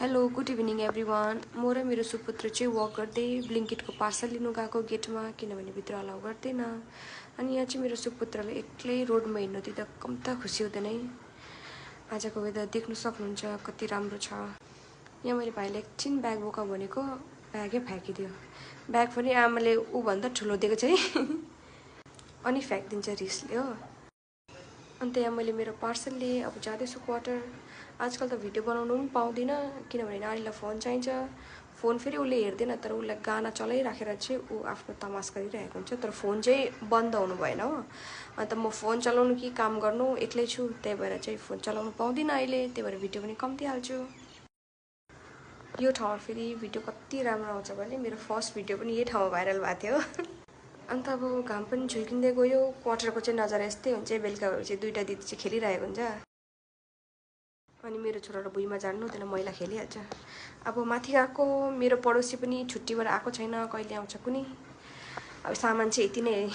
Hello good evening everyone. म र मेरो सुपुत्र चाहिँ वक गर्दै ब्लिङ्किटको पार्सल लिनु गएको गेटमा, किनभने भित्र अलाउ गर्दैन। अनि यहाँ चाहिँ मेरो सुपुत्रले एक्लै रोडमा हिँड्नु दिँदा कम्ता खुसी हुँदैन है। आजको वेदर देख्नु सक्नुहुन्छ कति राम्रो छ। यहाँ मैले भाइले एकछिन ब्याग बोका भनेको ब्यागै फ्याँकिदियो। ब्याग पनि आमाले ऊभन्दा ठुलो दिएको चाहिँ अनि फ्याँकिदिन्छ रिसले हो। अन्त यहाँ मैले मेरो पार्सल लिएँ। अब जाँदैछु क्वार्टर। आजकल त भिडियो बनाउनु पनि पाउँदिनँ, किनभने नानीलाई फोन चाहिन्छ। फोन फेरि उसले हेर्दैन, तर उसलाई गाना चलाइराखेर चाहिँ ऊ आफ्नो तमास गरिरहेको हुन्छ। तर फोन चाहिँ बन्द हुनु भएन हो। अन्त म फोन चलाउनु कि काम गर्नु एक्लै छु, त्यही भएर चाहिँ फोन चलाउनु पाउँदिनँ अहिले। त्यही भएर भिडियो पनि कम्ती हाल्छु। यो ठाउँमा फेरि भिडियो कति राम्रो आउँछ भने मेरो फर्स्ट भिडियो पनि यही ठाउँमा भाइरल भएको थियो। अन्त अब घाम पनि झुल्किँदै गयो। क्वार्टरको चाहिँ नजारा यस्तै हुन्छ, बेलुका भएपछि दुईवटा दिदी चाहिँ खेलिरहेको हुन्छ। अनि मेरो छोरालाई भुइँमा झार्नु त्यसलाई मैला खेलिहाल्छ। अब माथि गएको मेरो पडोसी पनि छुट्टीबाट आएको छैन, कहिले आउँछ कुनी। अब सामान चाहिँ यति नै